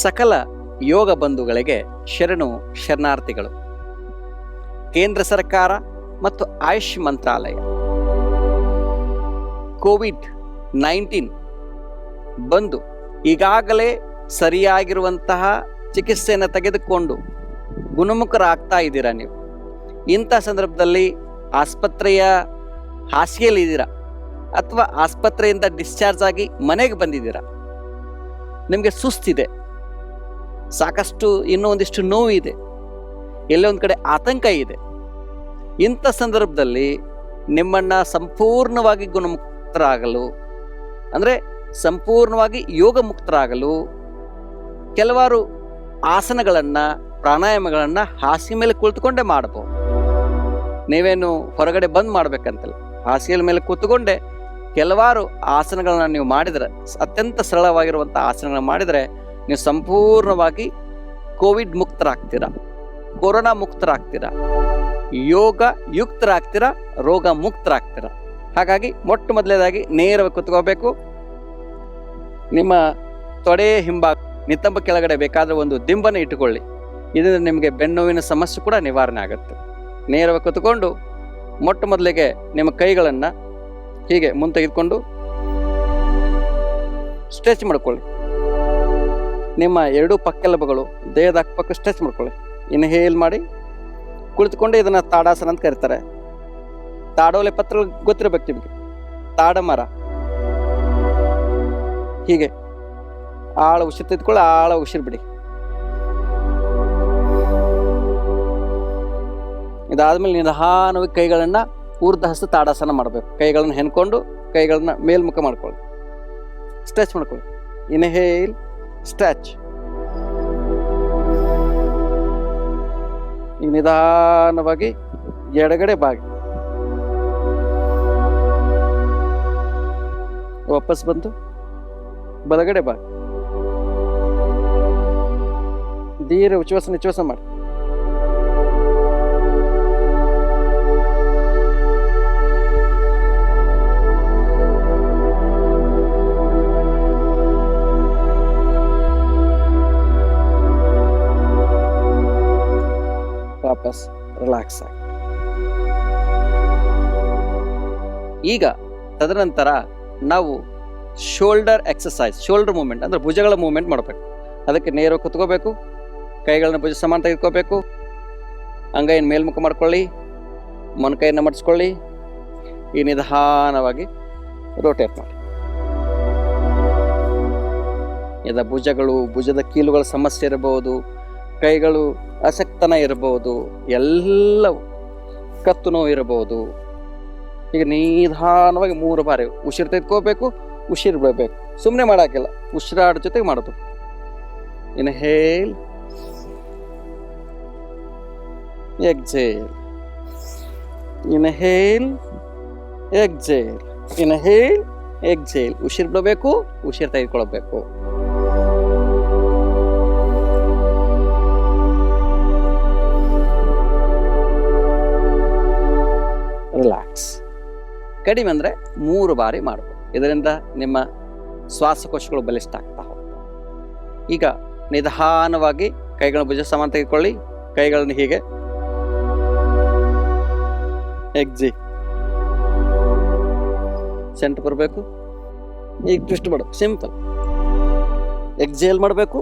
ಸಕಲ ಯೋಗ ಬಂಧುಗಳಿಗೆ ಶರಣು ಶರಣಾರ್ಥಿಗಳು. ಕೇಂದ್ರ ಸರ್ಕಾರ ಮತ್ತು ಆಯುಷ್ ಮಂತ್ರಾಲಯ ಕೋವಿಡ್-19 ಬಂದು ಈಗಾಗಲೇ ಸರಿಯಾಗಿರುವಂತಹ ಚಿಕಿತ್ಸೆಯನ್ನು ತೆಗೆದುಕೊಂಡು ಗುಣಮುಖರಾಗ್ತಾ ಇದ್ದೀರಾ. ನೀವು ಇಂಥ ಸಂದರ್ಭದಲ್ಲಿ ಆಸ್ಪತ್ರೆಯ ಹಾಸಿಗೆಯಲ್ಲಿದ್ದೀರಾ ಅಥವಾ ಆಸ್ಪತ್ರೆಯಿಂದ ಡಿಸ್ಚಾರ್ಜ್ ಆಗಿ ಮನೆಗೆ ಬಂದಿದ್ದೀರಾ, ನಿಮಗೆ ಸುಸ್ತಿದೆ, ಸಾಕಷ್ಟು ಇನ್ನೂ ಒಂದಿಷ್ಟು ನೋವು ಇದೆ, ಎಲ್ಲೋ ಒಂದು ಕಡೆ ಆತಂಕ ಇದೆ. ಇಂಥ ಸಂದರ್ಭದಲ್ಲಿ ನಿಮ್ಮನ್ನು ಸಂಪೂರ್ಣವಾಗಿ ಗುಣಮುಕ್ತರಾಗಲು, ಅಂದರೆ ಸಂಪೂರ್ಣವಾಗಿ ಯೋಗ ಮುಕ್ತರಾಗಲು ಕೆಲವಾರು ಆಸನಗಳನ್ನು, ಪ್ರಾಣಾಯಾಮಗಳನ್ನು ಹಾಸಿಗೆ ಮೇಲೆ ಕುಳಿತುಕೊಂಡೇ ಮಾಡಬಹುದು. ನೀವೇನು ಹೊರಗಡೆ ಬಂದ್ ಮಾಡಬೇಕಂತಲ್ಲ, ಹಾಸಿಗೆ ಮೇಲೆ ಕೂತ್ಕೊಂಡೆ ಕೆಲವಾರು ಆಸನಗಳನ್ನು ನೀವು ಮಾಡಿದರೆ, ಅತ್ಯಂತ ಸರಳವಾಗಿರುವಂಥ ಆಸನಗಳನ್ನು ಮಾಡಿದರೆ ನೀವು ಸಂಪೂರ್ಣವಾಗಿ ಕೋವಿಡ್ ಮುಕ್ತರಾಗ್ತೀರಾ, ಕೊರೋನಾ ಮುಕ್ತರಾಗ್ತೀರಾ, ಯೋಗ ಯುಕ್ತರಾಗ್ತೀರಾ, ರೋಗ ಮುಕ್ತರಾಗ್ತೀರಾ. ಹಾಗಾಗಿ ಮೊಟ್ಟ ಮೊದಲನೇದಾಗಿ ನೇರವಾಗಿ ಕೂತ್ಕೋಬೇಕು. ನಿಮ್ಮ ತೊಡೆ ಹಿಂಭಾಗ ನಿತಂಬ ಕೆಳಗಡೆ ಬೇಕಾದರೆ ಒಂದು ದಿಂಬನ್ನು ಇಟ್ಟುಕೊಳ್ಳಿ. ಇದರಿಂದ ನಿಮಗೆ ಬೆನ್ನೋವಿನ ಸಮಸ್ಯೆ ಕೂಡ ನಿವಾರಣೆ ಆಗುತ್ತೆ. ನೇರವಾಗಿ ಕೂತ್ಕೊಂಡು ಮೊಟ್ಟ ಮೊದಲಿಗೆ ನಿಮ್ಮ ಕೈಗಳನ್ನು ಹೀಗೆ ಮುಂದೆ ತೆಗೆದುಕೊಂಡು ಸ್ಟ್ರೆಚ್ ಮಾಡ್ಕೊಳ್ಳಿ. ನಿಮ್ಮ ಎರಡೂ ಪಕ್ಕೆಲುಬುಗಳು ದೇಹದ ಅಕ್ಕಪಕ್ಕ ಸ್ಟ್ರೆಚ್ ಮಾಡ್ಕೊಳ್ಳಿ. ಇನ್ಹೇಲ್ ಮಾಡಿ ಕುಳಿತುಕೊಂಡು ಇದನ್ನು ತಾಡಾಸನ ಅಂತ ಕರೀತಾರೆ. ತಾಡೋಲೆ ಪತ್ರ ಗೊತ್ತಿರಬೇಕು ನಿಮಗೆ, ತಾಡ ಮರ. ಹೀಗೆ ಆಳ ಉಸಿರು ತೆಗೆದುಕೊಳ್ಳಿ, ಆಳ ಉಸಿರು ಬಿಡಿ. ಇದಾದ್ಮೇಲೆ ನಿಧಾನವಾಗಿ ಕೈಗಳನ್ನು ಊರ್ಧ ಹಸ್ತ ತಾಡಾಸನ ಮಾಡಬೇಕು. ಕೈಗಳನ್ನು ಹೆಣ್ಕೊಂಡು ಕೈಗಳನ್ನ ಮೇಲ್ಮುಖ ಮಾಡ್ಕೊಳ್ಳಿ, ಸ್ಟ್ರೆಚ್ ಮಾಡ್ಕೊಳ್ಳಿ. Inhale, stretch. ಈಗ ನಿಧಾನವಾಗಿ ಎಡಗಡೆ ಬಾಗಿ ವಾಪಸ್ ಬಂದು ಬಲಗಡೆ ಬಾಗಿ ದೀರ್ಘ ಉಚ್ಛ್ವಾಸ ನಿಶ್ವಾಸ ಮಾಡಿ. ವಾಪಸ್ ರಿಲ್ಯಾಕ್ಸ್ ಆಗಿ. ಈಗ ತದನಂತರ ನಾವು ಶೋಲ್ಡರ್ ಎಕ್ಸಸೈಸ್, ಶೋಲ್ಡರ್ ಮೂವ್ಮೆಂಟ್ ಅಂದರೆ ಭುಜಗಳ ಮೂವ್ಮೆಂಟ್ ಮಾಡಬೇಕು. ಅದಕ್ಕೆ ನೇರವಾಗಿ ಕುತ್ಕೋಬೇಕು, ಕೈಗಳನ್ನ ಭುಜ ಸಮಾನ ತೆಗೆದುಕೋಬೇಕು, ಅಂಗೈಯನ್ನು ಮೇಲ್ಮುಖ ಮಾಡ್ಕೊಳ್ಳಿ, ಮೊಣಕೈಯನ್ನು ಮಡಿಸ್ಕೊಳ್ಳಿ. ಈ ನಿಧಾನವಾಗಿ ರೋಟೇಟ್ ಮಾಡಿ. ಇದು ಭುಜಗಳು, ಭುಜದ ಕೀಲುಗಳ ಸಮಸ್ಯೆ ಇರಬಹುದು, ಕೈಗಳು ಅಸಕ್ತನ ಇರಬಹುದು, ಎಲ್ಲವೂ ಕತ್ತು ನೋವು ಇರಬಹುದು. ಈಗ ನಿಧಾನವಾಗಿ 3 ಬಾರಿ ಉಸಿರು ತೆಗೆದುಕೋಬೇಕು, ಉಸಿರು ಬಿಡಬೇಕು. ಸುಮ್ಮನೆ ಮಾಡೋಕ್ಕಿಲ್ಲ, ಉಸಿರಾಡ ಜೊತೆಗೆ ಮಾಡಬೇಕು. Inhale, exhale, inhale, exhale, inhale, exhale. ಉಸಿರು ಬಿಡಬೇಕು, ಉಸಿರು ತೆಗೆದುಕೊಳ್ಬೇಕು. ರಿಲ್ಯಾಕ್ಸ್. ಕಡಿಮೆ ಅಂದರೆ 3 ಬಾರಿ ಮಾಡಬೇಕು. ಇದರಿಂದ ನಿಮ್ಮ ಶ್ವಾಸಕೋಶಗಳು ಬಲಿಷ್ಠ ಆಗ್ತಾ ಹೋಗ್ತವೆ. ಈಗ ನಿಧಾನವಾಗಿ ಕೈಗಳನ್ನು ಭುಜ ಸಮಾನ ತೆಗೆದುಕೊಳ್ಳಿ, ಕೈಗಳನ್ನು ಹೀಗೆ ಎಕ್ಸಿ ಸೆಂಟರ್ ಬರಬೇಕು. ಈಗ ಟ್ವಿಸ್ಟ್ ಮಾಡು, ಸಿಂಪಲ್. ಎಕ್ಸೇಲ್ ಮಾಡಬೇಕು,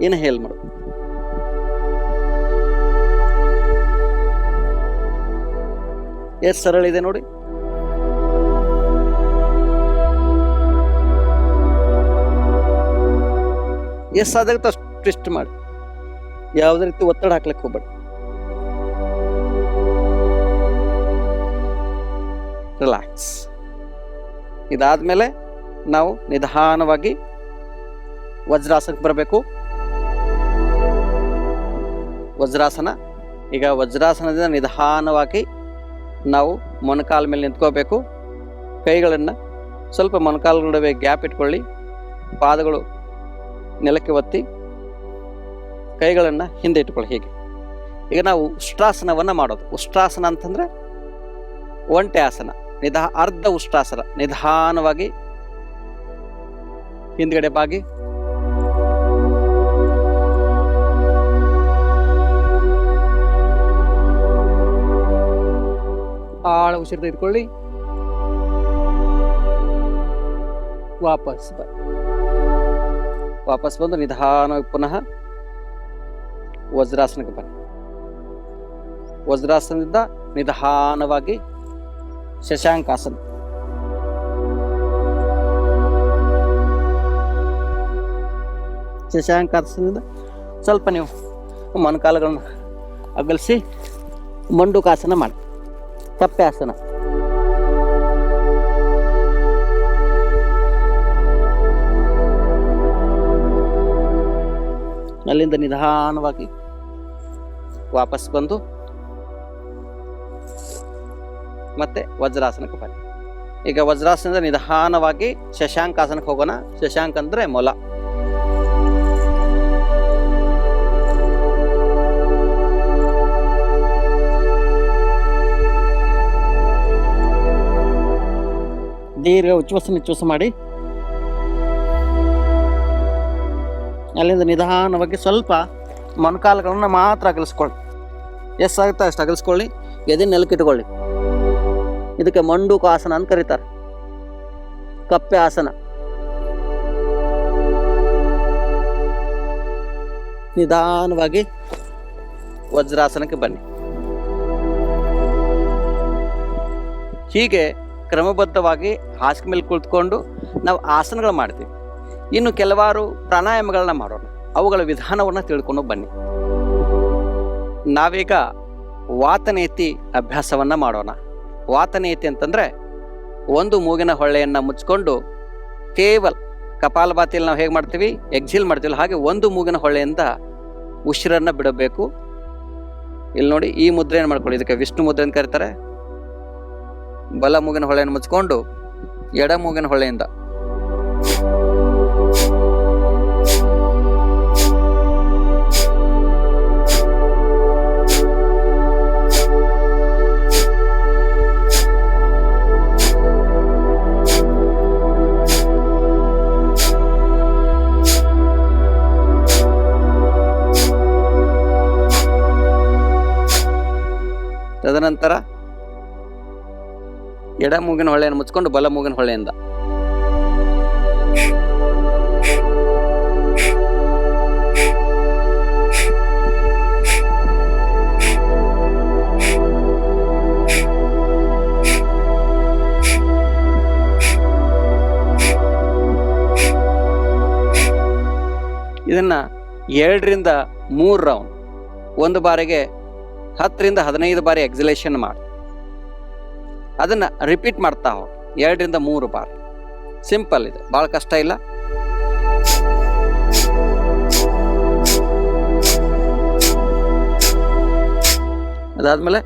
ಇನ್ಹೇಲ್ ಮಾಡಬೇಕು. ಎಷ್ಟು ಸರಳ ಇದೆ ನೋಡಿ. ಎಷ್ಟು ಸಾಧ್ಯ ಅಷ್ಟು ಟ್ವಿಸ್ಟ್ ಮಾಡಿ, ಯಾವುದೇ ರೀತಿ ಒತ್ತಡ ಹಾಕ್ಲಿಕ್ಕೆ ಹೋಗ್ಬೇಡಿ. ರಿಲ್ಯಾಕ್ಸ್. ಇದಾದ್ಮೇಲೆ ನಾವು ನಿಧಾನವಾಗಿ ವಜ್ರಾಸನಕ್ಕೆ ಬರಬೇಕು. ವಜ್ರಾಸನ. ಈಗ ವಜ್ರಾಸನದಿಂದ ನಿಧಾನವಾಗಿ ನಾವು ಮೊಣಕಾಲ ಮೇಲೆ ನಿಂತ್ಕೋಬೇಕು. ಕೈಗಳನ್ನು ಸ್ವಲ್ಪ ಮೊಣಕಾಲ ನಡುವೆ ಗ್ಯಾಪ್ ಇಟ್ಕೊಳ್ಳಿ, ಪಾದಗಳು ನೆಲಕ್ಕೆ ಒತ್ತಿ, ಕೈಗಳನ್ನು ಹಿಂದೆ ಇಟ್ಕೊಳ್ಳಿ. ಹೀಗೆ ಈಗ ನಾವು ಉಷ್ಟ್ರಾಸನವನ್ನು ಮಾಡೋದು. ಉಷ್ಟ್ರಾಸನ ಅಂತಂದರೆ ಒಂಟೆ ಆಸನ, ಅರ್ಧ ಉಷ್ಟ್ರಾಸನ. ನಿಧಾನವಾಗಿ ಹಿಂದ್ಗಡೆ ಬಾಗಿ ಆಳ ಉಸಿರು ತೆಗೆದುಕೊಳ್ಳಿ. ವಾಪಸ್ ಬಂದು ನಿಧಾನವಾಗಿ ಪುನಃ ವಜ್ರಾಸನಕ್ಕೆ ಬನ್ನಿ. ವಜ್ರಾಸನದಿಂದ ನಿಧಾನವಾಗಿ ಶಶಾಂಕಾಸನ. ಶಶಾಂಕಾಸನದಿಂದ ಸ್ವಲ್ಪ ನೀವು ಮೊಣಕಾಲುಗಳನ್ನು ಅಗಲಿಸಿ ಮಂಡುಕಾಸನ ಮಾಡಿ. ಕಪ್ಪೆ ಆಸನ. ಅಲ್ಲಿಂದ ನಿಧಾನವಾಗಿ ವಾಪಸ್ ಬಂದು ಮತ್ತೆ ವಜ್ರಾಸನಕ್ಕೆ ಬನ್ನಿ. ಈಗ ವಜ್ರಾಸನದ ನಿಧಾನವಾಗಿ ಶಶಾಂಕಾಸನಕ್ಕೆ ಹೋಗೋಣ. ಶಶಾಂಕ ಅಂದ್ರೆ ಮೊಲ. ದೀರ್ಘ ಉಚ್ಛ್ವಾಸ ನಿಶ್ವಾಸ ಮಾಡಿ. ಅಲ್ಲಿಂದ ನಿಧಾನವಾಗಿ ಸ್ವಲ್ಪ ಮೊಣಕಾಲುಗಳನ್ನ ಮಾತ್ರ ಅಗಲಿಸ್ಕೊಳ್ಳಿ. ಎಷ್ಟಾಗುತ್ತೆ ಅಷ್ಟು ಅಗಲಿಸ್ಕೊಳ್ಳಿ. ಎದೆ ನೆಲಕ್ಕಿಟ್ಕೊಳ್ಳಿ. ಇದಕ್ಕೆ ಮಂಡೂಕಾಸನ ಅಂತ ಕರೀತಾರೆ. ಕಪ್ಪೆ ಆಸನ. ನಿಧಾನವಾಗಿ ವಜ್ರಾಸನಕ್ಕೆ ಬನ್ನಿ. ಹೀಗೆ ಕ್ರಮಬದ್ಧವಾಗಿ ಹಾಸಿಗೆ ಮೇಲೆ ಕುಳಿತುಕೊಂಡು ನಾವು ಆಸನಗಳು ಮಾಡ್ತೀವಿ. ಇನ್ನು ಕೆಲವಾರು ಪ್ರಾಣಾಯಾಮಗಳನ್ನ ಮಾಡೋಣ. ಅವುಗಳ ವಿಧಾನವನ್ನು ತಿಳ್ಕೊಂಡು ಬನ್ನಿ. ನಾವೀಗ ವಾತನೇತಿ ಅಭ್ಯಾಸವನ್ನು ಮಾಡೋಣ. ವಾತನೇತಿ ಅಂತಂದರೆ ಒಂದು ಮೂಗಿನ ಹೊಳ್ಳೆಯನ್ನು ಮುಚ್ಕೊಂಡು ಕೇವಲ ಕಪಾಲಭಾತಿಯಲ್ಲಿ ನಾವು ಹೇಗೆ ಮಾಡ್ತೀವಿ, ಎಕ್ಸಿಲ್ ಮಾಡ್ತೀವಿ, ಹಾಗೆ ಒಂದು ಮೂಗಿನ ಹೊಳ್ಳೆಯಿಂದ ಉಸಿರನ್ನು ಬಿಡಬೇಕು. ಇಲ್ಲಿ ನೋಡಿ, ಈ ಮುದ್ರೆಯನ್ನು ಮಾಡ್ಕೊಳ್ಳಿ. ಇದಕ್ಕೆ ವಿಷ್ಣು ಮುದ್ರೆ ಅಂತ ಕರೀತಾರೆ. ಬಲ ಮೂಗಿನ ಹೊಳ್ಳೆಯನ್ನು ಮುಚ್ಕೊಂಡು ಎಡ ಮೂಗಿನ ಹೊಳ್ಳೆಯಿಂದ ತದನಂತರ ಎಡ ಮೂಗಿನ ಹೊಳ್ಳೆಯನ್ನು ಮುಚ್ಕೊಂಡು ಬಲ ಮೂಗಿನ ಹೊಳ್ಳೆಯಿಂದ ಇದನ್ನ 2 ರಿಂದ 3 ರೌಂಡ್, ಒಂದು ಬಾರಿಗೆ 10 ರಿಂದ 15 ಬಾರಿ ಎಕ್ಸಲೇಷನ್ ಮಾಡಿ ಅದನ್ನ ರಿಪೀಟ್ ಮಾಡ್ತಾ ಹೋಗಿ 2 ರಿಂದ 3 ಬಾರಿ. ಸಿಂಪಲ್ ಇದೆ, ಭಾಳ ಕಷ್ಟ ಇಲ್ಲ. ಅದಾದ್ಮೇಲೆ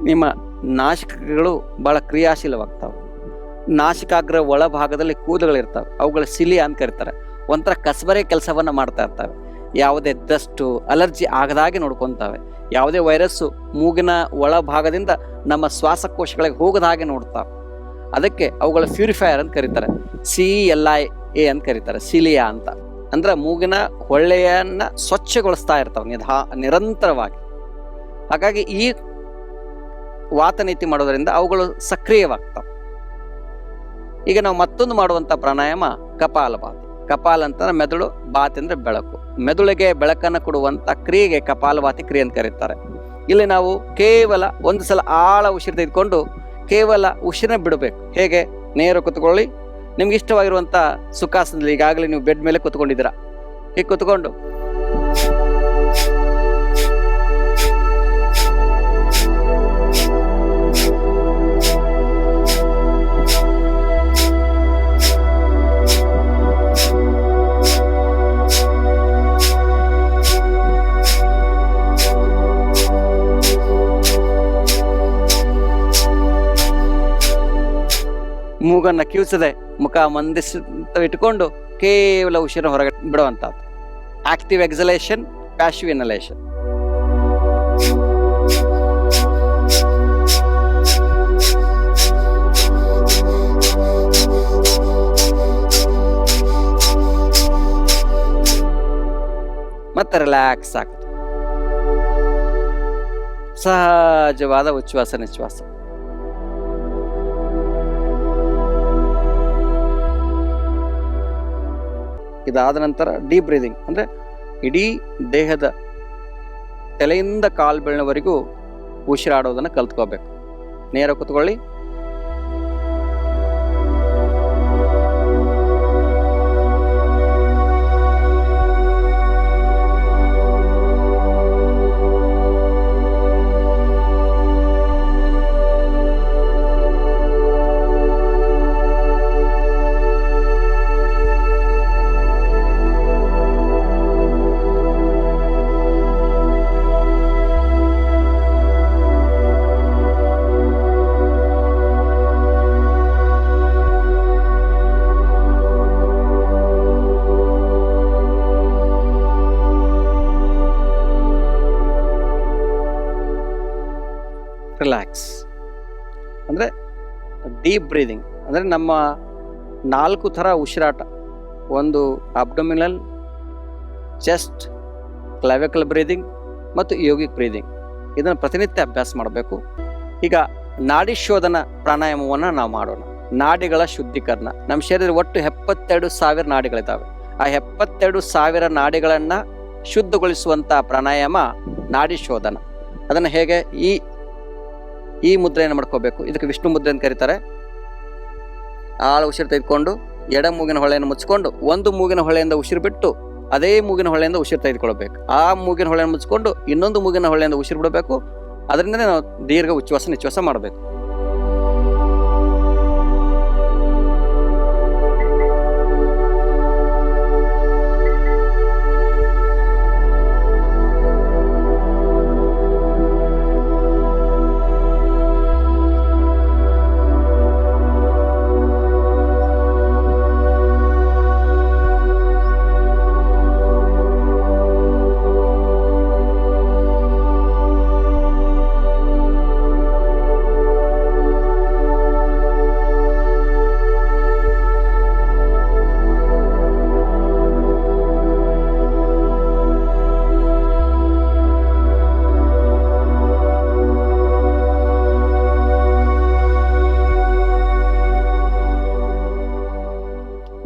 ನಿಮ್ಮ ನಾಸಿಕಗಳು ಬಹಳ ಕ್ರಿಯಾಶೀಲವಾಗ್ತಾವೆ. ನಾಸಿಕಾಗ್ರ ಒಳಭಾಗದಲ್ಲಿ ಕೂದಲುಗಳಿರ್ತವೆ, ಅವುಗಳ ಸಿಲಿಯ ಅಂತ ಕರೀತಾರೆ. ಒಂಥರ ಕಸಬರೆ ಕೆಲಸವನ್ನ ಮಾಡ್ತಾ ಇರ್ತವೆ. ಯಾವುದೇ ಡಸ್ಟು ಅಲರ್ಜಿ ಆಗದಾಗೆ ನೋಡ್ಕೊತಾವೆ. ಯಾವುದೇ ವೈರಸ್ಸು ಮೂಗಿನ ಒಳಭಾಗದಿಂದ ನಮ್ಮ ಶ್ವಾಸಕೋಶಗಳಿಗೆ ಹೋಗದ ಹಾಗೆ ನೋಡ್ತಾವೆ. ಅದಕ್ಕೆ ಅವುಗಳ ಪ್ಯೂರಿಫೈಯರ್ ಅಂತ ಕರೀತಾರೆ. CLIA ಅಂತ ಕರೀತಾರೆ, ಸಿಲಿಯಾ ಅಂತ. ಅಂದ್ರೆ ಮೂಗಿನ ಹೊಳ್ಳೆಯನ್ನ ಸ್ವಚ್ಛಗೊಳಿಸ್ತಾ ಇರ್ತಾವೆ ನಿರಂತರವಾಗಿ. ಹಾಗಾಗಿ ಈ ವಾತನೀತಿ ಮಾಡೋದ್ರಿಂದ ಅವುಗಳು ಸಕ್ರಿಯವಾಗ್ತವೆ. ಈಗ ನಾವು ಮತ್ತೊಂದು ಮಾಡುವಂಥ ಪ್ರಾಣಾಯಾಮ ಕಪಾಲಭಾತಿ. ಕಪಾಲ ಅಂತಂದ್ರೆ ಮೆದುಳು, ಭಾತಿ ಅಂದ್ರೆ ಬೆಳಕು. ಮೆದುಳಿಗೆ ಬೆಳಕನ್ನು ಕೊಡುವಂಥ ಕ್ರಿಯೆಗೆ ಕಪಾಲಭಾತಿ ಕ್ರಿಯೆ ಅಂತ ಕರೀತಾರೆ. ಇಲ್ಲಿ ನಾವು ಕೇವಲ ಒಂದು ಸಲ ಆಳ ಉಸಿರು ತೆಗೆದುಕೊಂಡು ಕೇವಲ ಉಸಿರನ್ನ ಬಿಡಬೇಕು. ಹೇಗೆ? ನೇರ ಕುತ್ಕೊಳ್ಳಿ. ನಿಮ್ಗೆ ಇಷ್ಟವಾಗಿರುವಂಥ ಸುಖಾಸನದಲ್ಲಿ, ಈಗಾಗಲೇ ನೀವು ಬೆಡ್ ಮೇಲೆ ಕುತ್ಕೊಂಡಿದ್ದೀರಾ, ಹೀಗೆ ಕುತ್ಕೊಂಡು ಮೂಗನ್ನ ಕಿವಿಸದೆ ಮುಖ ಇಟ್ಕೊಂಡು ಕೇವಲ ಉಸಿರನ್ನ ಹೊರಗೆ ಬಿಡುವಂಥದ್ದು. Active exhalation, passive inhalation. ಮತ್ತೆ ರಿಲ್ಯಾಕ್ಸ್ ಆಗ್ತದೆ. ಸಹಜವಾದ ಉಚ್ಛ್ವಾಸ ನಿಶ್ವಾಸ. ಇದಾದ ನಂತರ ಡೀಪ್ ಬ್ರೀದಿಂಗ್ ಅಂದ್ರೆ ಇಡೀ ದೇಹದ ತಲೆಯಿಂದ ಕಾಲು ಬೆರಳಿನವರೆಗೂ ಉಸಿರಾಡೋದನ್ನು ಕಲ್ತ್ಕೋಬೇಕು. ನೇರ ಕೂತ್ಕೊಳ್ಳಿ. ರಿಲ್ಯಾಕ್ಸ್ ಅಂದರೆ ಡೀಪ್ ಬ್ರೀದಿಂಗ್ ಅಂದರೆ ನಮ್ಮ 4 ಥರ ಉಸಿರಾಟ. ಒಂದು ಅಬ್ಡೊಮಿನಲ್, ಚೆಸ್ಟ್, ಕ್ಲಾವಿಕಲ್ ಬ್ರೀದಿಂಗ್ ಮತ್ತು ಯೋಗಿಕ್ ಬ್ರೀದಿಂಗ್. ಇದನ್ನು ಪ್ರತಿನಿತ್ಯ ಅಭ್ಯಾಸ ಮಾಡಬೇಕು. ಈಗ ನಾಡಿ ಶೋಧನ ಪ್ರಾಣಾಯಾಮವನ್ನು ನಾವು ಮಾಡೋಣ. ನಾಡಿಗಳ ಶುದ್ಧೀಕರಣ. ನಮ್ಮ ಶರೀರ ಒಟ್ಟು 72,000 ನಾಡಿಗಳಿದ್ದಾವೆ. ಆ 72,000 ನಾಡಿಗಳನ್ನು ಶುದ್ಧಗೊಳಿಸುವಂಥ ಪ್ರಾಣಾಯಾಮ ನಾಡಿ ಶೋಧನ. ಅದನ್ನು ಹೇಗೆ ಈ ಮುದ್ರೆಯನ್ನು ಮಾಡ್ಕೋಬೇಕು. ಇದಕ್ಕೆ ವಿಷ್ಣು ಮುದ್ರೆ ಅಂತ ಕರೀತಾರೆ. ಆಳ ಉಸಿರು ತೆಗೆದುಕೊಂಡು ಎಡ ಮೂಗಿನ ಹೊಳೆಯನ್ನು ಮುಚ್ಚಿಕೊಂಡು ಒಂದು ಮೂಗಿನ ಹೊಳೆಯಿಂದ ಉಸಿರು ಬಿಟ್ಟು ಅದೇ ಮೂಗಿನ ಹೊಳೆಯಿಂದ ಉಸಿರು ತೆಗೆದುಕೊಳ್ಬೇಕು. ಆ ಮೂಗಿನ ಹೊಳೆಯನ್ನು ಮುಚ್ಚಿಕೊಂಡು ಇನ್ನೊಂದು ಮೂಗಿನ ಹೊಳೆಯಿಂದ ಉಸಿರು ಬಿಡಬೇಕು. ಅದರಿಂದನೇ ನಾವು ದೀರ್ಘ ಉಚ್ಛ್ವಾಸ ನಿಶ್ವಾಸ ಮಾಡಬೇಕು.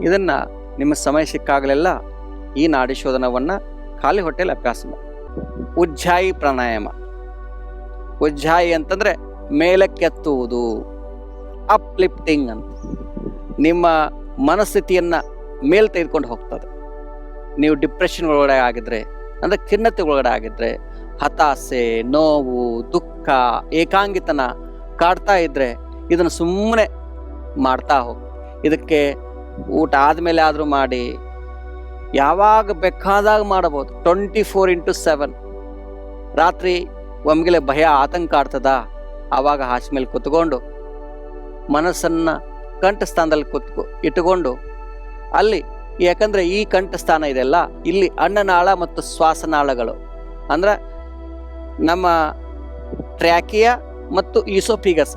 ಇದನ್ನು ನಿಮ್ಮ ಸಮಯ ಸಿಕ್ಕಾಗಲೆಲ್ಲ ಈ ನಾಡಿ ಶೋಧನವನ್ನು ಖಾಲಿ ಹೊಟ್ಟೆಯಲ್ಲಿ ಅಭ್ಯಾಸ ಮಾಡಿ. ಉಜ್ಜಾಯಿ ಪ್ರಾಣಾಯಾಮ. ಉಜ್ಜಾಯಿ ಅಂತಂದರೆ ಮೇಲಕ್ಕೆತ್ತುವುದು, ಅಪ್ಲಿಫ್ಟಿಂಗ್ ಅಂತ. ನಿಮ್ಮ ಮನಸ್ಥಿತಿಯನ್ನು ಮೇಲೆ ತೆಗೆದುಕೊಂಡು ಹೋಗ್ತದೆ. ನೀವು ಡಿಪ್ರೆಷನ್ ಒಳಗಡೆ ಆಗಿದ್ರೆ, ಅಂದರೆ ಖಿನ್ನತೆ ಒಳಗಡೆ ಆಗಿದ್ರೆ, ಹತಾಸೆ, ನೋವು, ದುಃಖ, ಏಕಾಂಗಿತನ ಕಾಡ್ತಾ ಇದ್ದರೆ ಇದನ್ನು ಸುಮ್ಮನೆ ಮಾಡ್ತಾ ಹೋಗಿ. ಇದಕ್ಕೆ ಊಟ ಆದಮೇಲೆ ಆದರೂ ಮಾಡಿ, ಯಾವಾಗ ಬೇಕಾದಾಗ ಮಾಡಬಹುದು. 24x7. ರಾತ್ರಿ ಒಮ್ಮೆಲೆ ಭಯ ಆತಂಕ ಆಡ್ತದ, ಆವಾಗ ಹಾಸಿ ಮೇಲೆ ಕೂತ್ಕೊಂಡು ಮನಸ್ಸನ್ನು ಕಂಠಸ್ಥಾನದಲ್ಲಿ ಇಟ್ಟುಕೊಂಡು ಅಲ್ಲಿ, ಯಾಕಂದರೆ ಈ ಕಂಠಸ್ಥಾನ ಇದೆಲ್ಲ ಇಲ್ಲಿ ಅನ್ನನಾಳ ಮತ್ತು ಶ್ವಾಸನಾಳಗಳು ಅಂದ್ರೆ ನಮ್ಮ ಟ್ರ್ಯಾಕಿಯ ಮತ್ತು ಈಸೋಫಿಗಸ್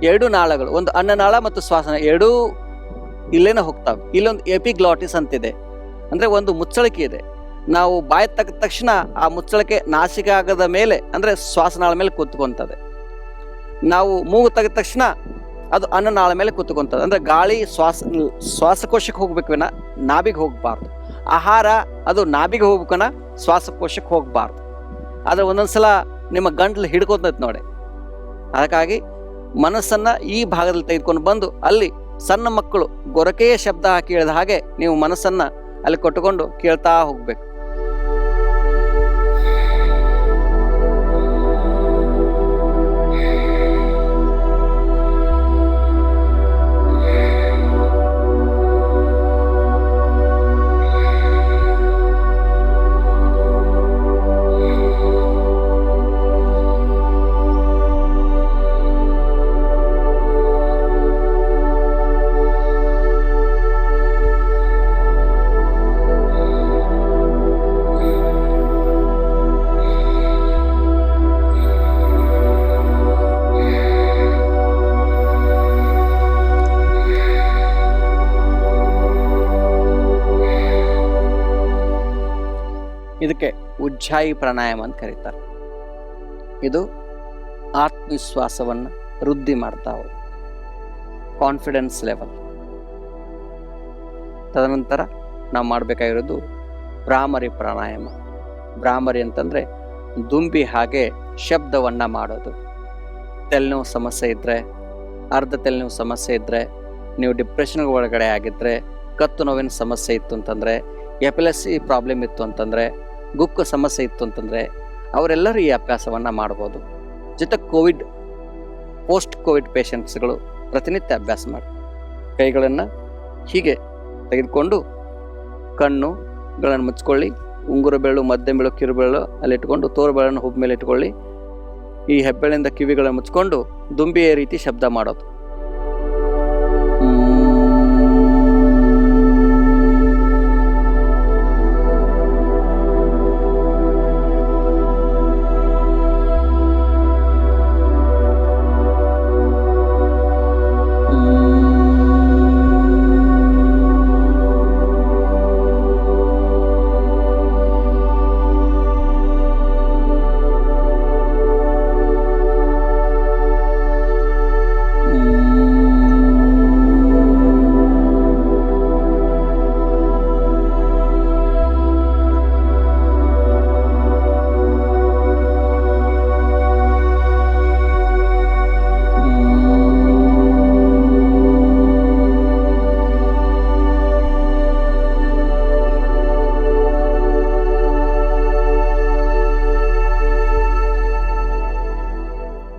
ಎರಡು ನಾಳಗಳು. ಒಂದು ಅನ್ನನಾಳ ಮತ್ತು ಶ್ವಾಸನ ಎರಡೂ ಇಲ್ಲೇನೆ ಹೋಗ್ತಾವೆ. ಇಲ್ಲೊಂದು ಎಪಿಗ್ಲಾಟಿಸ್ ಅಂತಿದೆ, ಅಂದರೆ ಒಂದು ಮುಚ್ಚಳಿಕೆ ಇದೆ. ನಾವು ಬಾಯಿ ತೆಗೆದ ತಕ್ಷಣ ಆ ಮುಚ್ಚಳಿಕೆ ನಾಸಿಕಾಗದ ಮೇಲೆ ಅಂದರೆ ಶ್ವಾಸನಾಳ ಮೇಲೆ ಕೂತ್ಕೊಂತದೆ. ನಾವು ಮೂಗು ತೆಗೆದ ತಕ್ಷಣ ಅದು ಅನ್ನನಾಳ ಮೇಲೆ ಕೂತ್ಕೊಂತದೆ. ಅಂದರೆ ಗಾಳಿ ಶ್ವಾಸಕೋಶಕ್ಕೆ ಹೋಗ್ಬೇಕು ವಿನ ನಾಭಿಗೆ ಹೋಗಬಾರ್ದು. ಆಹಾರ ಅದು ನಾಭಿಗೆ ಹೋಗ್ಬೇಕನ ಶ್ವಾಸಕೋಶಕ್ಕೆ ಹೋಗಬಾರ್ದು. ಆದರೆ ಒಂದೊಂದ್ಸಲ ನಿಮ್ಮ ಗಂಟ್ಲು ಹಿಡ್ಕೊತೈತೆ ನೋಡಿ. ಅದಕ್ಕಾಗಿ ಮನಸ್ಸನ್ನು ಈ ಭಾಗದಲ್ಲಿ ತೆಗೆದುಕೊಂಡು ಬಂದು ಅಲ್ಲಿ ಸಣ್ಣ ಮಕ್ಕಳು ಗೊರಕೆಯ ಶಬ್ದ ಹಾಕಿ ಹೇಳಿದ ಹಾಗೆ ನೀವು ಮನಸ್ಸನ್ನು ಅಲ್ಲಿ ಕೊಟ್ಟುಕೊಂಡು ಕೇಳ್ತಾ ಹೋಗ್ಬೇಕು. ಇದಕ್ಕೆ ಉಜ್ಜಾಯಿ ಪ್ರಾಣಾಯಾಮ ಅಂತ ಕರೀತಾರೆ. ಇದು ಆತ್ಮವಿಶ್ವಾಸವನ್ನು ವೃದ್ಧಿ ಮಾಡ್ತಾ ಹೋಗುತ್ತೆ, ಕಾನ್ಫಿಡೆನ್ಸ್ ಲೆವೆಲ್. ತದನಂತರ ನಾವು ಮಾಡಬೇಕಾಗಿರೋದು ಭ್ರಾಮರಿ ಪ್ರಾಣಾಯಾಮ. ಭ್ರಾಮರಿ ಅಂತಂದರೆ ದುಂಬಿ ಹಾಗೆ ಶಬ್ದವನ್ನು ಮಾಡೋದು. ತಲೆನೋವು ಸಮಸ್ಯೆ ಇದ್ದರೆ, ಅರ್ಧ ತಲೆನೋವು ಸಮಸ್ಯೆ ಇದ್ದರೆ, ನೀವು ಡಿಪ್ರೆಷನ್ಗೆ ಒಳಗಡೆ ಆಗಿದ್ದರೆ, ಕತ್ತು ನೋವಿನ ಸಮಸ್ಯೆ ಇತ್ತು ಅಂತಂದರೆ, ಎಪಿಲೆಸಿ ಪ್ರಾಬ್ಲಮ್ ಇತ್ತು ಅಂತಂದರೆ, ಗುಕ್ಕು ಸಮಸ್ಯೆ ಇತ್ತು ಅಂತಂದರೆ ಅವರೆಲ್ಲರೂ ಈ ಅಭ್ಯಾಸವನ್ನು ಮಾಡ್ಬೋದು. ಜೊತೆ ಪೋಸ್ಟ್ ಕೋವಿಡ್ ಪೇಷಂಟ್ಸ್ಗಳು ಪ್ರತಿನಿತ್ಯ ಅಭ್ಯಾಸ ಮಾಡಿ ಕೈಗಳನ್ನು ಹೀಗೆ ತೆಗೆದುಕೊಂಡು ಕಣ್ಣುಗಳನ್ನು ಮುಚ್ಕೊಳ್ಳಿ. ಉಂಗುರ ಬೆರಳು, ಮಧ್ಯಮ ಬೆರಳು, ಕಿರು ಬೆರಳು ಅಲ್ಲಿಟ್ಕೊಂಡು ತೋರು ಬೆರಳನ್ನು ಹುಬ್ಬ ಮೇಲೆ ಇಟ್ಕೊಳ್ಳಿ. ಈ ಹೆಬ್ಬೆಳಿಂದ ಕಿವಿಗಳನ್ನು ಮುಚ್ಕೊಂಡು ದುಂಬಿಯ ರೀತಿ ಶಬ್ದ ಮಾಡೋದು.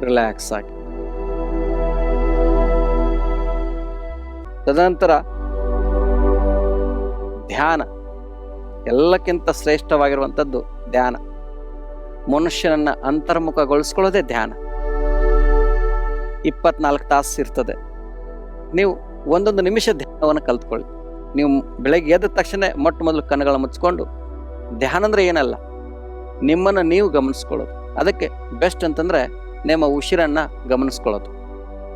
ರಿಲ್ಯಾಕ್ಸ್ ಆಗಿ. ತದನಂತರ ಧ್ಯಾನ. ಎಲ್ಲಕ್ಕಿಂತ ಶ್ರೇಷ್ಠವಾಗಿರುವಂಥದ್ದು ಧ್ಯಾನ. ಮನುಷ್ಯನನ್ನು ಅಂತರ್ಮುಖಗೊಳಿಸ್ಕೊಳ್ಳೋದೇ ಧ್ಯಾನ. 24 ತಾಸು ಇರ್ತದೆ. ನೀವು ಒಂದೊಂದು ನಿಮಿಷ ಧ್ಯಾನವನ್ನು ಕಲ್ತ್ಕೊಳ್ಳಿ. ನೀವು ಬೆಳಗ್ಗೆ ಎದ್ದ ತಕ್ಷಣ ಮೊಟ್ಟ ಮೊದಲು ಕಣ್ಣುಗಳನ್ನು ಮುಚ್ಕೊಂಡು, ಧ್ಯಾನ ಅಂದರೆ ಏನಲ್ಲ, ನಿಮ್ಮನ್ನು ನೀವು ಗಮನಿಸ್ಕೊಳ್ಳೋದು. ಅದಕ್ಕೆ ಬೆಸ್ಟ್ ಅಂತಂದರೆ ನಿಮ್ಮ ಉಸಿರನ್ನು ಗಮನಿಸ್ಕೊಳ್ಳೋದು.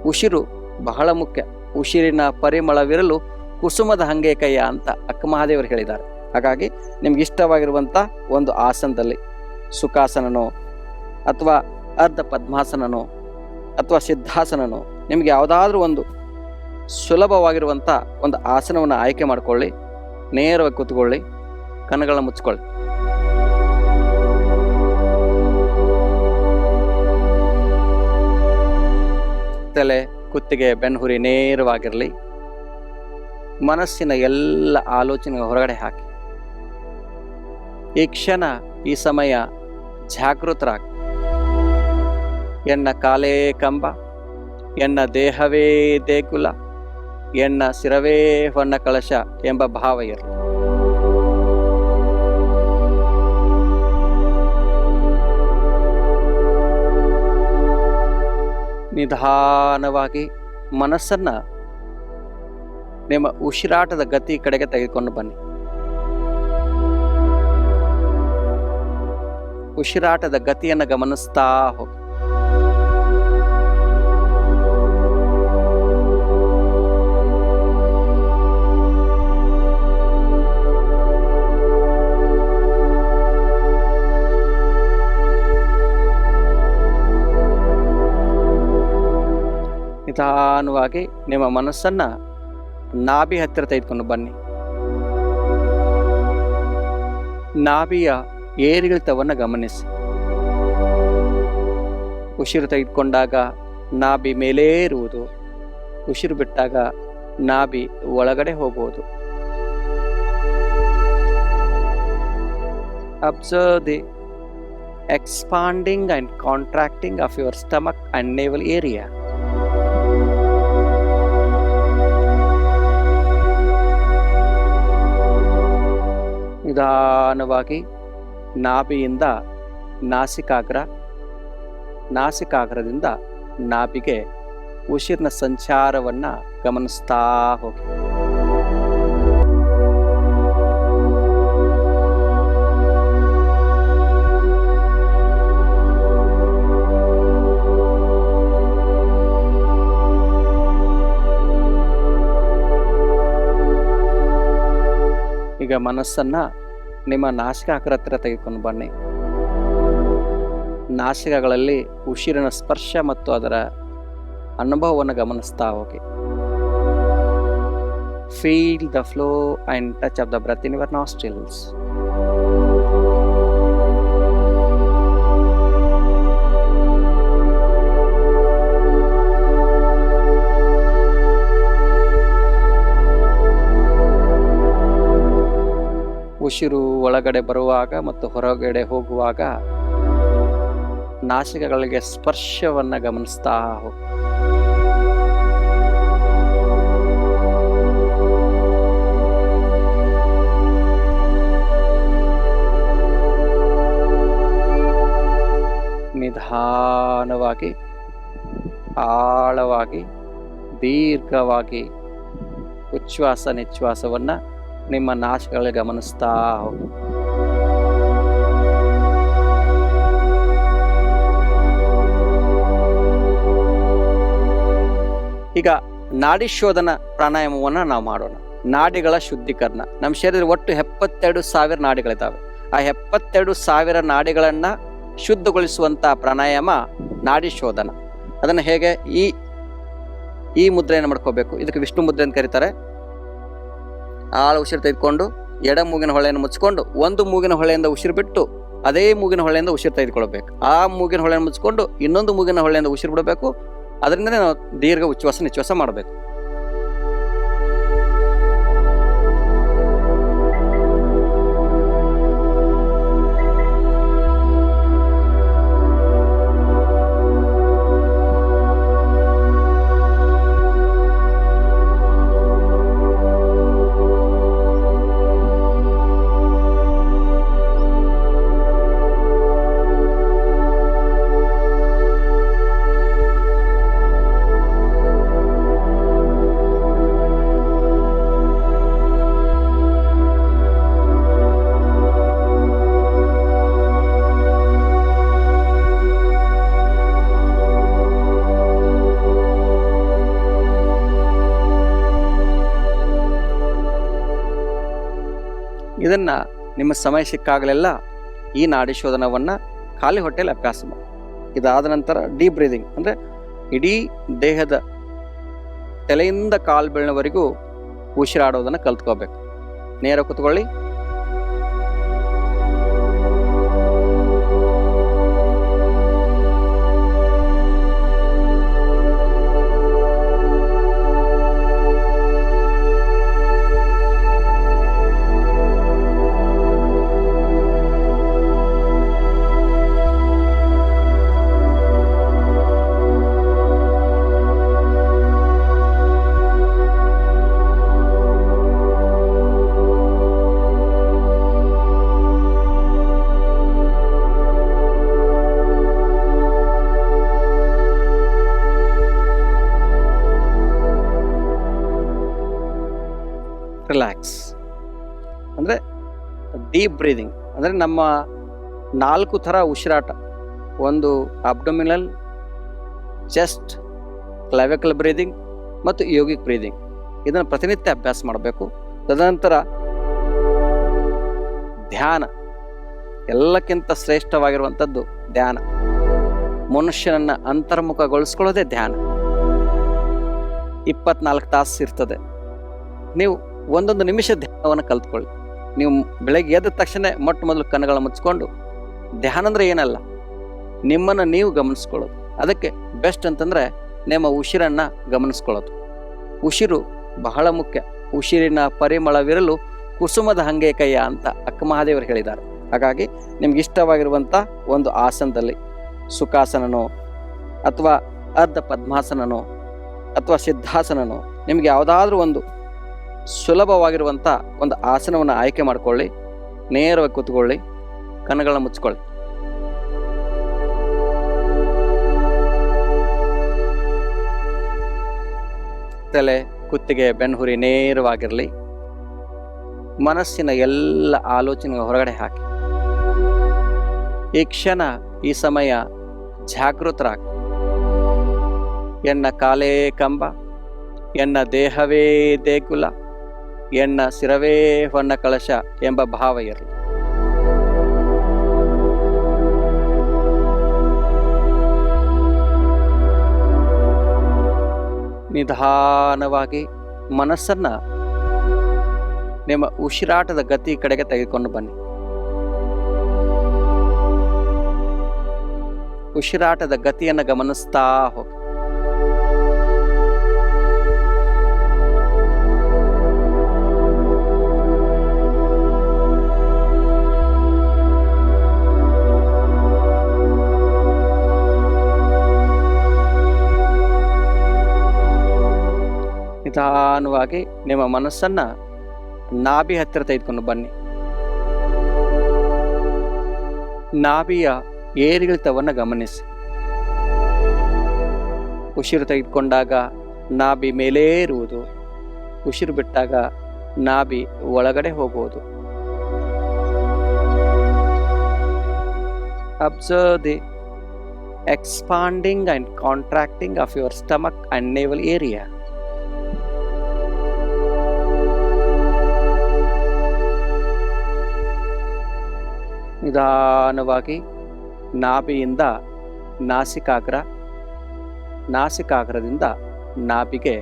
ಉಸಿರು ಬಹಳ ಮುಖ್ಯ. ಉಸಿರಿನ ಪರಿಮಳವಿರಲು ಕುಸುಮದ ಹಂಗೆ ಕೈಯ ಅಂತ ಅಕ್ಕ ಮಹಾದೇವರು ಹೇಳಿದ್ದಾರೆ. ಹಾಗಾಗಿ ನಿಮ್ಗೆ ಇಷ್ಟವಾಗಿರುವಂಥ ಒಂದು ಆಸನದಲ್ಲಿ ಸುಖಾಸನನೋ ಅಥವಾ ಅರ್ಧ ಪದ್ಮಾಸನನೋ ಅಥವಾ ಸಿದ್ಧಾಸನನೋ, ನಿಮಗೆ ಯಾವುದಾದ್ರೂ ಒಂದು ಸುಲಭವಾಗಿರುವಂಥ ಒಂದು ಆಸನವನ್ನು ಆಯ್ಕೆ ಮಾಡಿಕೊಳ್ಳಿ. ನೇರವಾಗಿ ಕೂತ್ಕೊಳ್ಳಿ, ಕಣ್ಣುಗಳನ್ನ ಮುಚ್ಕೊಳ್ಳಿ. ತಲೆ, ಕುತ್ತಿಗೆ, ಬೆನ್ನುಹುರಿ ನೇರವಾಗಿರಲಿ. ಮನಸ್ಸಿನ ಎಲ್ಲ ಆಲೋಚನೆ ಹೊರಗಡೆ ಹಾಕಿ. ಈ ಕ್ಷಣ, ಈ ಸಮಯ ಜಾಗೃತರಾಗಿ. ಎನ್ನ ಕಾಲೇ ಕಂಬ, ಎನ್ನ ದೇಹವೇ ದೇಗುಲ, ಎನ್ನ ಶಿರವೇ ಹೊನ್ನ ಕಳಶ ಎಂಬ ಭಾವ ಇರಲಿ. ನಿಧಾನವಾಗಿ ಮನಸ್ಸನ್ನು ನಿಮ್ಮ ಉಸಿರಾಟದ ಗತಿ ಕಡೆಗೆ ತೆಗೆದುಕೊಂಡು ಬನ್ನಿ. ಉಸಿರಾಟದ ಗತಿಯನ್ನು ಗಮನಿಸ್ತಾ ಹೋಗಿ. ನಿಧಾನವಾಗಿ ನಿಮ್ಮ ಮನಸ್ಸನ್ನು ನಾಭಿ ಹತ್ತಿರ ತೆಗೆದುಕೊಂಡು ಬನ್ನಿ. ನಾಭಿಯ ಏರಿಳಿತವನ್ನು ಗಮನಿಸಿ. ಉಸಿರು ತೆಗೆದುಕೊಂಡಾಗ ನಾಭಿ ಮೇಲೇ ಇರುವುದು, ಉಸಿರು ಬಿಟ್ಟಾಗ ನಾಭಿ ಒಳಗಡೆ ಹೋಗುವುದು. Observe the expanding and contracting of your stomach and naval area. ನಿಧಾನವಾಗಿ ನಾಭಿಯಿಂದ ನಾಸಿಕಾಗ್ರ, ನಾಸಿಕಾಗ್ರದಿಂದ ನಾಭಿಗೆ ಉಸಿರಿನ ಸಂಚಾರವನ್ನು ಗಮನಿಸ್ತಾ ಹೋಗಿ. ಈಗ ಮನಸ್ಸನ್ನು ನಿಮ್ಮ ನಾಸಿಕಾಗ್ರ ಹತ್ತಿರ ತೆಗೆದುಕೊಂಡು ಬನ್ನಿ. ನಾಸಿಕಗಳಲ್ಲಿ ಉಸಿರಿನ ಸ್ಪರ್ಶ ಮತ್ತು ಅದರ ಅನುಭವವನ್ನು ಗಮನಿಸ್ತಾ ಹೋಗಿ. Feel the flow and touch of the breath in your nostrils. ಉಸಿರು ಒಳಗಡೆ ಬರುವಾಗ ಮತ್ತು ಹೊರಗಡೆ ಹೋಗುವಾಗ ನಾಸಿಕಗಳಿಗೆ ಸ್ಪರ್ಶವನ್ನು ಗಮನಿಸ್ತಾ ಹೋಗಿ. ನಿಧಾನವಾಗಿ, ಆಳವಾಗಿ, ದೀರ್ಘವಾಗಿ ಉಚ್ಛ್ವಾಸ ನಿಶ್ವಾಸವನ್ನು ನಿಮ್ಮ ನಾಸಿಕಗಳಿಗೆ ಗಮನಿಸ್ತಾ ಹೋಗಿ. ಈಗ ನಾಡಿ ಶೋಧನ ಪ್ರಾಣಾಯಾಮವನ್ನು ನಾವು ಮಾಡೋಣ. ನಾಡಿಗಳ ಶುದ್ಧೀಕರಣ. ನಮ್ಮ ಶರೀರ ಒಟ್ಟು 72,000 ನಾಡಿಗಳಿದ್ದಾವೆ. ಆ 72,000 ನಾಡಿಗಳನ್ನು ಶುದ್ಧಗೊಳಿಸುವಂಥ ಪ್ರಾಣಾಯಾಮ ನಾಡಿ ಶೋಧನ. ಅದನ್ನು ಹೇಗೆ ಈ ಮುದ್ರೆಯನ್ನು ಮಾಡ್ಕೋಬೇಕು. ಇದಕ್ಕೆ ವಿಷ್ಣು ಮುದ್ರೆ ಅಂತ ಕರೀತಾರೆ. ಆಳ ಉಸಿರು ತೆಗೆದುಕೊಂಡು ಎಡ ಮೂಗಿನ ಹೊಳೆಯನ್ನು ಮುಚ್ಚಿಕೊಂಡು ಒಂದು ಮೂಗಿನ ಹೊಳೆಯಿಂದ ಉಸಿರು ಬಿಟ್ಟು ಅದೇ ಮೂಗಿನ ಹೊಳೆಯಿಂದ ಉಸಿರು ತೆಗೆದುಕೊಳ್ಬೇಕು. ಆ ಮೂಗಿನ ಹೊಳೆಯನ್ನು ಮುಚ್ಚಿಕೊಂಡು ಇನ್ನೊಂದು ಮೂಗಿನ ಹೊಳೆಯಿಂದ ಉಸಿರು ಬಿಡಬೇಕು. ಅದರಿಂದನೇ ನಾವು ದೀರ್ಘ ಉಚ್ಛ್ವಾಸ ನಿಶ್ವಾಸ ಮಾಡಬೇಕು. ಇದನ್ನು ನಿಮ್ಮ ಸಮಯ ಸಿಕ್ಕಾಗಲೆಲ್ಲ ಈ ನಾಡಿ ಶೋಧನವನ್ನು ಖಾಲಿ ಹೊಟ್ಟೆಯಲ್ಲಿ ಅಭ್ಯಾಸ ಮಾಡಿ. ಇದಾದ ನಂತರ ಡೀಪ್ ಬ್ರೀದಿಂಗ್ ಅಂದರೆ ಇಡೀ ದೇಹದ ತಲೆಯಿಂದ ಕಾಲು ಬೆರಳಿನವರೆಗೂ ಉಸಿರಾಡೋದನ್ನು ಕಲ್ತ್ಕೋಬೇಕು. ನೇರ ಕೂತ್ಕೊಳ್ಳಿ. ರಿಲ್ಯಾಕ್ಸ್ ಅಂದರೆ ಡೀಪ್ ಬ್ರೀದಿಂಗ್ ಅಂದರೆ ನಮ್ಮ 4 ಥರ ಉಸಿರಾಟ. ಒಂದು ಅಬ್ಡೊಮಿನಲ್, ಚೆಸ್ಟ್, ಕ್ಲಾವಿಕಲ್ ಬ್ರೀದಿಂಗ್ ಮತ್ತು ಯೋಗಿಕ್ ಬ್ರೀದಿಂಗ್. ಇದನ್ನು ಪ್ರತಿನಿತ್ಯ ಅಭ್ಯಾಸ ಮಾಡಬೇಕು. ತದನಂತರ ಧ್ಯಾನ. ಎಲ್ಲಕ್ಕಿಂತ ಶ್ರೇಷ್ಠವಾಗಿರುವಂಥದ್ದು ಧ್ಯಾನ. ಮನುಷ್ಯನನ್ನು ಅಂತರ್ಮುಖಗೊಳಿಸ್ಕೊಳ್ಳೋದೇ ಧ್ಯಾನ. 24 ತಾಸು ಇರ್ತದೆ. ನೀವು ಒಂದೊಂದು ನಿಮಿಷ ಧ್ಯಾನವನ್ನು ಕಲ್ತ್ಕೊಳ್ಳಿ. ನೀವು ಬೆಳಗ್ಗೆ ಎದ್ದ ತಕ್ಷಣ ಮೊಟ್ಟ ಮೊದಲು ಕಣ್ಣುಗಳನ್ನು ಮುಚ್ಕೊಂಡು, ಧ್ಯಾನ ಅಂದರೆ ಏನಲ್ಲ, ನಿಮ್ಮನ್ನು ನೀವು ಗಮನಿಸ್ಕೊಳ್ಳೋದು. ಅದಕ್ಕೆ ಬೆಸ್ಟ್ ಅಂತಂದರೆ ನಿಮ್ಮ ಉಸಿರನ್ನು ಗಮನಿಸ್ಕೊಳ್ಳೋದು. ಉಸಿರು ಬಹಳ ಮುಖ್ಯ. ಉಸಿರಿನ ಪರಿಮಳವಿರಲು ಕುಸುಮದ ಹಂಗೆ ಕೈಯ ಅಂತ ಅಕ್ಕ ಮಹಾದೇವರು ಹೇಳಿದ್ದಾರೆ. ಹಾಗಾಗಿ ನಿಮ್ಗೆ ಇಷ್ಟವಾಗಿರುವಂಥ ಒಂದು ಆಸನದಲ್ಲಿ ಸುಖಾಸನನೋ ಅಥವಾ ಅರ್ಧ ಪದ್ಮಾಸನನೋ ಅಥವಾ ಸಿದ್ಧಾಸನನೋ ನಿಮಗೆ ಯಾವುದಾದ್ರೂ ಒಂದು ಸುಲಭವಾಗಿರುವಂಥ ಒಂದು ಆಸನವನ್ನು ಆಯ್ಕೆ ಮಾಡಿಕೊಳ್ಳಿ. ನೇರವಾಗಿ ಕೂತ್ಕೊಳ್ಳಿ. ಕಣ್ಣುಗಳನ್ನ ಮುಚ್ಕೊಳ್ಳಿ. ತಲೆ, ಕುತ್ತಿಗೆ, ಬೆನ್ನುಹುರಿ ನೇರವಾಗಿರಲಿ. ಮನಸ್ಸಿನ ಎಲ್ಲ ಆಲೋಚನೆ ಹೊರಗಡೆ ಹಾಕಿ. ಈ ಕ್ಷಣ, ಈ ಸಮಯ ಜಾಗೃತರಾಗಿ. ಎನ್ನ ಕಾಲೇ ಕಂಬ, ಎನ್ನ ದೇಹವೇ ದೇಗುಲ, ಎನ್ನ ಶಿರವೇ ಹೊನ್ನ ಕಳಶ ಎಂಬ ಭಾವ ಇರಲಿ. ನಿಧಾನವಾಗಿ ಮನಸ್ಸನ್ನು ನಿಮ್ಮ ಉಸಿರಾಟದ ಗತಿ ಕಡೆಗೆ ತೆಗೆದುಕೊಂಡು ಬನ್ನಿ. ಉಸಿರಾಟದ ಗತಿಯನ್ನು ಗಮನಿಸ್ತಾ ಹೋಗಿ. ನಿಧಾನವಾಗಿ ನಿಮ್ಮ ಮನಸ್ಸನ್ನು ನಾಭಿ ಹತ್ತಿರ ತೆಗೆದುಕೊಂಡು ಬನ್ನಿ. ನಾಭಿಯ ಏರಿಳಿತವನ್ನು ಗಮನಿಸಿ. ಉಸಿರು ತೆಗೆದುಕೊಂಡಾಗ ನಾಭಿ ಮೇಲೇ ಇರುವುದು, ಉಸಿರು ಬಿಟ್ಟಾಗ ನಾಭಿ ಒಳಗಡೆ ಹೋಗುವುದು. Observe the expanding and contracting of your stomach and naval area. ನಿಧಾನವಾಗಿ ನಾಭಿಯಿಂದ ನಾಸಿಕಾಗ್ರ, ನಾಸಿಕಾಗ್ರದಿಂದ ನಾಭಿಗೆ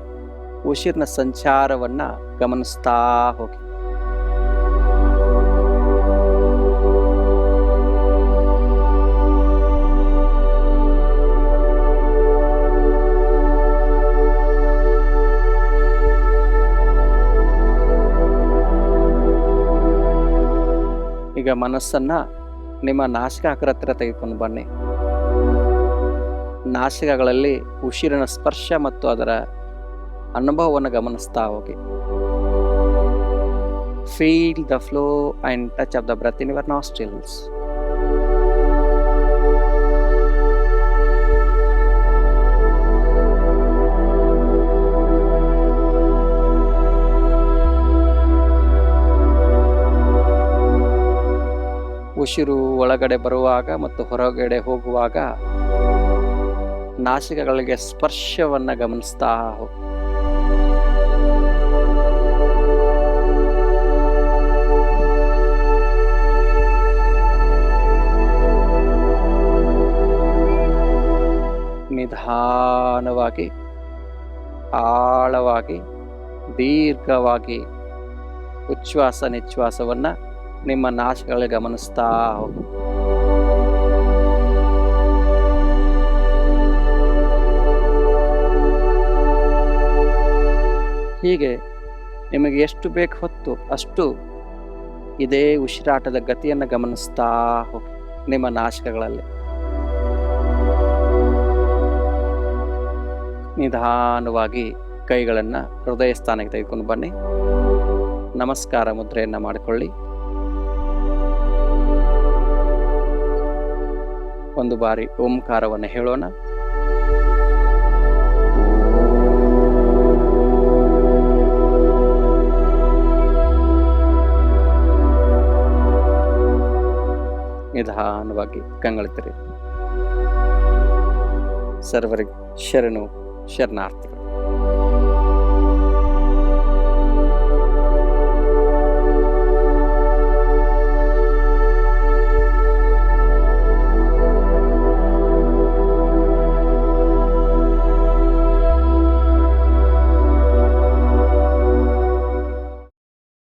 ಉಸಿರಿನ ಸಂಚಾರವನ್ನು ಗಮನಿಸ್ತಾ ಹೋಗಿ. ಈಗ ಮನಸ್ಸನ್ನು ನಿಮ್ಮ ನಾಸಿಕಾಗ್ರ ಹತ್ತಿರ ತೆಗೆದುಕೊಂಡು ಬನ್ನಿ. ನಾಸಿಕಗಳಲ್ಲಿ ಉಸಿರಿನ ಸ್ಪರ್ಶ ಮತ್ತು ಅದರ ಅನುಭವವನ್ನು ಗಮನಿಸ್ತಾ ಹೋಗಿ. Feel the flow and touch of the breath in your nostrils. ಉಸಿರು ಒಳಗಡೆ ಬರುವಾಗ ಮತ್ತು ಹೊರಗಡೆ ಹೋಗುವಾಗ ನಾಸಿಕಗಳಿಗೆ ಸ್ಪರ್ಶವನ್ನು ಗಮನಿಸ್ತಾ ಹೋಗಿ. ನಿಧಾನವಾಗಿ ಆಳವಾಗಿ ದೀರ್ಘವಾಗಿ ಉಚ್ಛ್ವಾಸ ನಿಶ್ವಾಸವನ್ನು ನಿಮ್ಮ ನಾಸಿಕಗಳಿಗೆ ಗಮನಿಸ್ತಾ ಹೋಗಿ. ಹೀಗೆ ನಿಮಗೆ ಎಷ್ಟು ಬೇಕು ಹೊತ್ತು ಅಷ್ಟು ಇದೇ ಉಸಿರಾಟದ ಗತಿಯನ್ನು ಗಮನಿಸ್ತಾ ಹೋಗಿ ನಿಮ್ಮ ನಾಸಿಕಗಳಲ್ಲಿ. ನಿಧಾನವಾಗಿ ಕೈಗಳನ್ನು ಹೃದಯ ಸ್ಥಾನಕ್ಕೆ ತೆಗೆದುಕೊಂಡು ಬನ್ನಿ. ನಮಸ್ಕಾರ ಮುದ್ರೆಯನ್ನು ಮಾಡಿಕೊಳ್ಳಿ. ಒಂದು ಬಾರಿ ಓಂಕಾರವನ್ನು ಹೇಳೋಣ. ನಿಧಾನವಾಗಿ ಕಂಗೊಳಿಸಿರಿ. ಸರ್ವರಿಗೆ ಶರಣು ಶರಣಾರ್ಥಿಗಳು.